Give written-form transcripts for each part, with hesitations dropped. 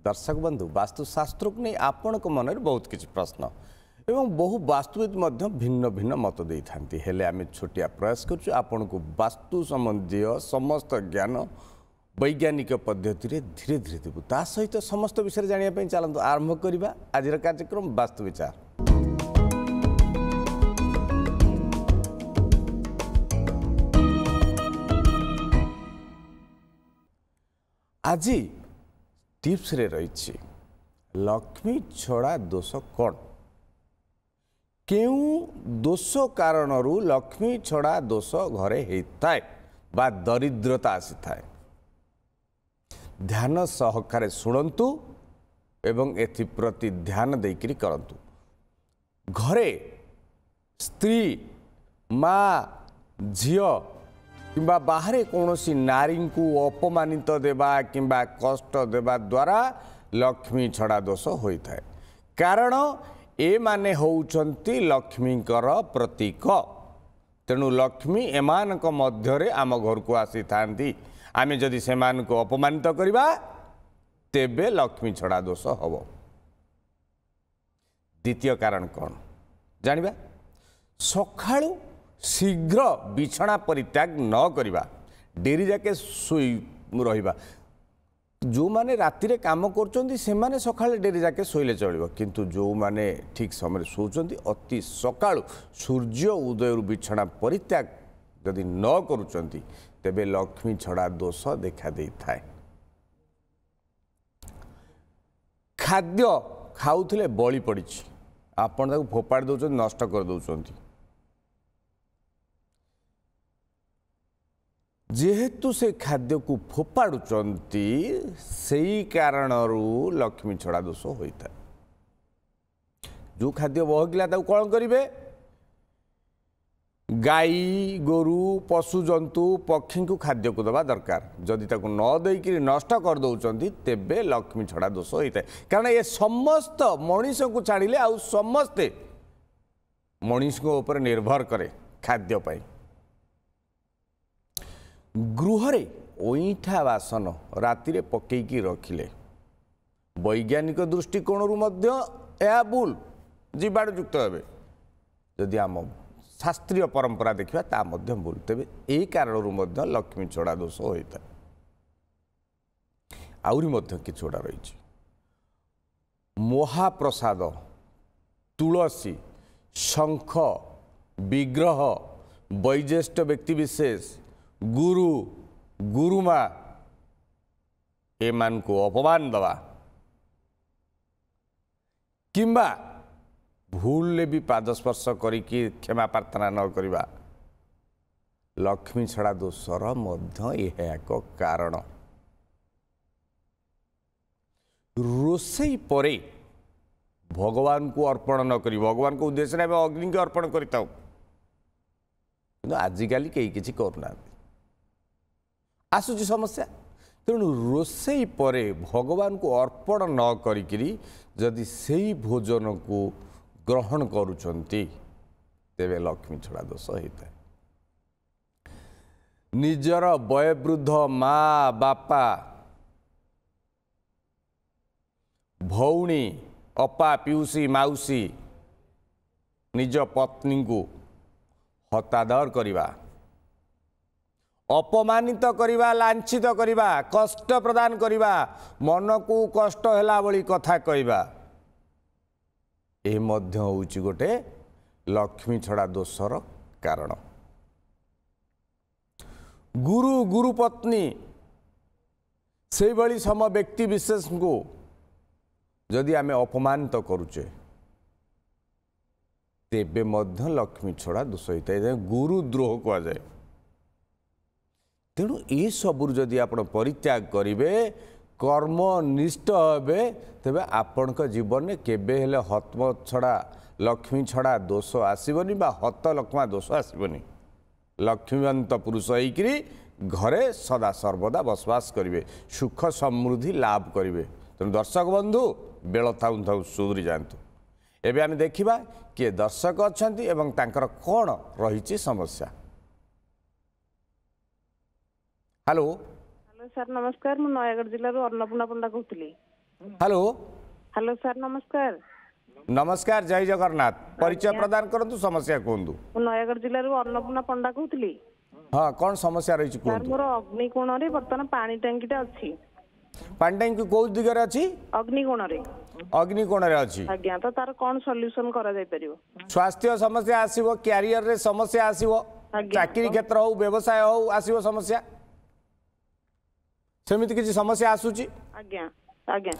दर्शक बंधु वास्तुशास्त्र को नहीं आपण मन में बहुत किसी प्रश्न एवं बहु वास्तुविद भिन्न भिन्न मत दे था आम छोटिया प्रयास कर वास्तु संबंधी समस्त ज्ञान वैज्ञानिक पद्धति धीरे धीरे देवु ता सहित समस्त विषय जानापी चलते आरंभ करवा आज कार्यक्रम वास्तु विचार। आज टिप्स रे रही लक्ष्मी छड़ा दोष कौन केउ दोष कारण लक्ष्मी छड़ा दोष घरे होता है बा दरिद्रता आसी थाए ध्यान सहकारे शुणु एवं एप्रति ध्यान देकरी करंतु। घरे स्त्री माँ झियो किंबा बाहरे कौनसी नारी को अपमानित देवा किंबा कष्ट देवा द्वारा लक्ष्मी छड़ा दोष होता है कारण ए माने होउचंती लक्ष्मीकर प्रतीक तेणु लक्ष्मी एमानक मध्यरे आम घर को आसी थांती आमे जदि सेमान को अपमानित करिबा तेबे लक्ष्मी छड़ा दोष हबो। द्वितीय कारण कौन जानिबा सखाळु शीघ्र बिछना परित्याग न करिबा डेरी जाके सोई रहिबा जो माने राति रे काम करचंती से माने सकाळे डेरी जाके सोइले चलिबो किंतु जो माने ठीक समय सोचंती अति सकाळु सूर्य उदय बिछना परित्याग यदि न करूचंती तेबे लक्ष्मी छड़ा दोष देखा दे थाए। खाद्य खाउथिले बळी पड़िछि आपण ताको फोपाड़ दउचंती नष्ट कर दउचंती जेहेतु से खाद्य को फोपाड़ुचंती सेई कारणरू लक्ष्मी छड़ा दोष होता है। जो खाद्य बहगिला ताको कौन करिवे गाई गोरु पशु जंतु पक्षी को खाद्य को दबा दरकार जदि ताको न देकरी नष्ट कर दउचंती तेबे लक्ष्मी छड़ा दोष होता है कारण ये समस्त मनीष को छाड़िले आउ समस्ते मनीष को ऊपर निर्भर करे खाद्य पाई। गृहरे ओइठा बासन राति पकईकी रखिले वैज्ञानिक दृष्टिकोण भूल जीवाणुयुक्त हे जदि आम शास्त्रीय परंपरा देखा ता भूल तेज यही कारण लक्ष्मी छड़ा दोष होता है। आउरी कि छोड़ा रही महाप्रसाद तुलसी शंख विग्रह वैज्येष्ठ व्यक्ति विशेष गुरु गुरुमा एमान को अपमान दवा किंबा भूल भी पादस्पर्श करी क्षमा प्रार्थना न करिबा लक्ष्मी छड़ा दोषर मध्य यह एक कारण। रोसई परे भगवान को अर्पण न करी भगवान को उद्देश्य अग्नि के अर्पण करता आजिकल कई किसी करना आसुची समस्या तेणु रोसई परे भगवान को अर्पण न करी जदि सेही भोजन को ग्रहण करुचंती तेबे लक्ष्मी छड़ा दोष होता है। निजर वयोवृद्ध माँ बापा भौणी अपा पिउसी माउसी निज पत्नी को हतादर करिबा अपमानित करिबा लांछित करिबा कष्ट प्रदान करिबा मन को कष्ट हैला बळी कथा कहिबा ए मध्य होउची गोटे लक्ष्मी छड़ा दोषर कारण। गुरु गुरु पत्नी से भली सम व्यक्ति विशेष को जदि आमे अपमानित करुचे तेबे मध्य लक्ष्मी छड़ा दोष होता है गुरु द्रोह कह जाए। तेणु ये सबू जदि आप परित्याग करेंगे कर्मनिष्ठ हे तेबे आपण जीवन में केबे हेले हत्म छड़ा लक्ष्मी छड़ा दोष आसबनी बा हत लक्ष्मा दोष आसबनी लक्ष्मीवंत पुरुष होकरी घरे सदा सर्वदा बसवास करेंगे सुख समृद्धि लाभ करेंगे। तेणु दर्शक बंधु बेल थाउ थाउ सुधरी जातु एबे आमे देखिबा किए दर्शक अछंती एवं तांकर कोन रहिछि समस्या। हेलो हेलो सर नमस्कार मु नयागढ़ जिल्ला रो अन्नपूर्णा पंडा कहतली। हेलो हेलो सर नमस्कार। नमस्कार जय जगन्नाथ परिचय प्रदान करंतु समस्या कहतु मु नयगढ़ जिल्ला अन्नपूर्णा पंडा कहूली। हाँ कौन समस्या रही सर कहतु मोर अग्निकोण रे बर्तमान पानी टंकी अच्छी। पानी टैंकी कौ दिगरे अच्छी अग्निकोण रे अग्निकोण रे अच्छी आज्ञा तो तार कौन सॉल्यूशन करा जाय परियो? स्वास्थ्य समस्या आसीबो कैरियर रे समस्या आसीबो चाकरी क्षेत्र हो व्यवसाय हो आसीबो समस्या सेमिति किसी समस्या आसुची आज्ञा आज्ञा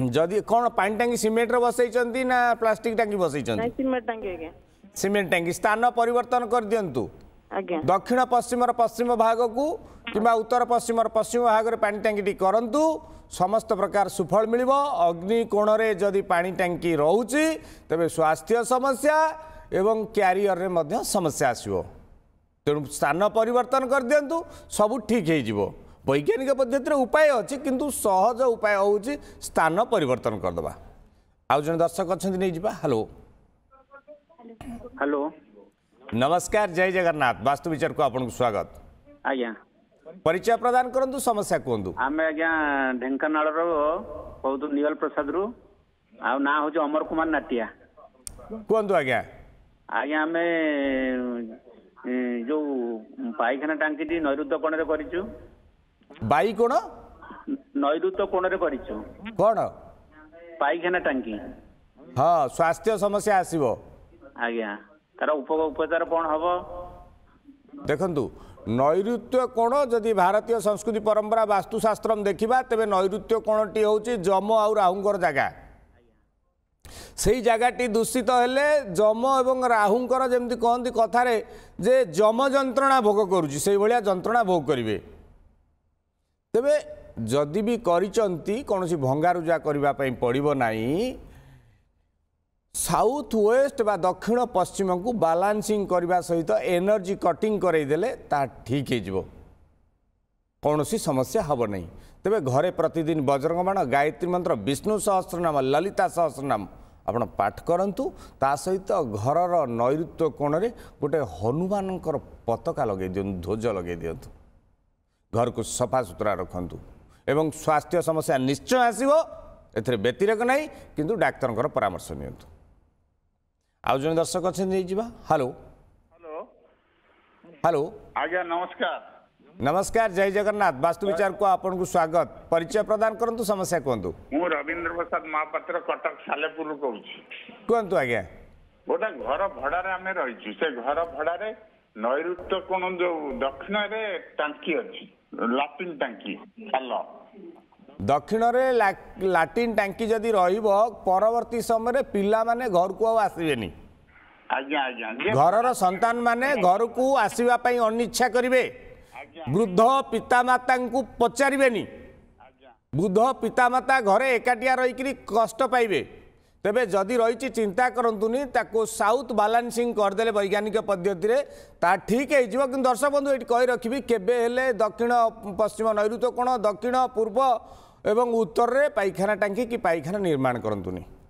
जदि कौन पानी टैंकी सिमेंट रे बसैचंती ना प्लास्टिक टैंकी बसैचंती? नहीं सिमेंट टंकी आज्ञा। सिमेंट टैंकी स्थान परिवर्तन कर दियंतु आज्ञा दक्षिण पश्चिम पश्चिम भाग को किंबा उत्तर पश्चिम पश्चिम भाग में पानी टैंकी करंतु समस्त प्रकार सुफल मिलिबो। अग्निकोण रे जदि पानी टैंकी रहउची तबे स्वास्थ्य समस्या एवं कैरियर रे मध्य समस्या आसीबो। तेणु स्थान परिवर्तन कर दियंतु सब ठीक हो जिवो। वैज्ञानिक पद्धति उपाय अच्छी किंतु सहज उपाय होउची स्थान परिवर्तन कर दबा। आउ जन दर्शक अछंती नै जिबा। हेलो हेलो नमस्कार जय जगन्नाथ वास्तु विचार को आपन स्वागत। आज्ञा परिचय प्रदान करंतु समस्या कहतु। आमे आज्ञा ढेंकानाल रो बहुत नियल प्रसाद रु आ ना हो अमर कुमार नाटिया कहतु आज्ञा। आज्ञा आमे जो पाइखाना टांकी नैऋत्य कोण रे करिचु। बाई कोण नैऋत्य कोण रे करिचु कौन पाइखाना टांकी। हाँ स्वास्थ्य समस्या आसीबो। आज्ञा तार उपचार कौन हबो? देखंतु नैऋत्य कोण जदि भारतीय संस्कृति परंपरा वास्तुशास्त्र देखा तेरे नैऋत्य कोणटी हूँ जम आ राहुंकर जगह से जगहटी दूषित हेले जम एवं राहुंकर जमी कहती कथार जे जम जंत्रणा भोग करुच्ची से भाया जंत्रणा भोग करेंगे। तेबे जदि भी करिचंती कौनसी भंगारुजा करने पड़ो नहीं साउथ वेस्ट बा दक्षिण पश्चिम को बालांसिंग करने सहित एनर्जी कटिंग करईदेले ता ठीक हो कौन सी समस्या हम नहीं। तेबे घरे प्रतिदिन बज्रंगबाण गायत्री मंत्र विष्णु सहस्रनाम ललिता सहस्रनाम आपण पाठ करंतु ता सहित घरर नैऋत्य कोण रे गोटे हनुमान पताका लगे दियंतु ध्वज लगे दियंतु घर को सफा सुतरा रखंतु एवं स्वास्थ्य समस्या निश्चय आसीबो एथरे व्यतिरेक नहीं किंतु डाक्तर परामर्श नियंतु। आउ जन दर्शक अच्छे हेलो हेलो हेलो आज्ञा नमस्कार। नमस्कार जय जगन्नाथ वास्तु विचार को आपन को स्वागत। परिचय प्रदान करंतु समस्या कहतु। मु रवींद्र प्रसाद महापात्र कटक सालेपुर कहूँ कहतु आज्ञा। गोटे घर भड़ारे आम रही से घर भड़ारे नैऋत्य कोण जो दक्षिण रे टांकी अच्छी लाट्रिन टांकी खाल दक्षिण रे लाट्रिन टांकी जदि रहिबो परवर्ती समय पिला माने घर को आसीबेनी। आज्ञा आज्ञा घरर संतान माने घर को आसीबा पई अनिच्छा करिवे। वृद्ध पितामाता को पचारिबेनी। वृद्ध पितामाता घरे एकाटिया रही कष्ट पाइबे। तेबे जदि रही चिंता करंतुनी ताको साउथ बालांसिंग करदेले वैज्ञानिक पद्धति रे ता ठीक है जिवो। कि दर्शक बंधु ये कही रखी केबे हेले दक्षिण पश्चिम नैऋत्य कोण दक्षिण पूर्व एवं उत्तर रे पाइखाना टांकी कि पाइखाना निर्माण करंतुनी।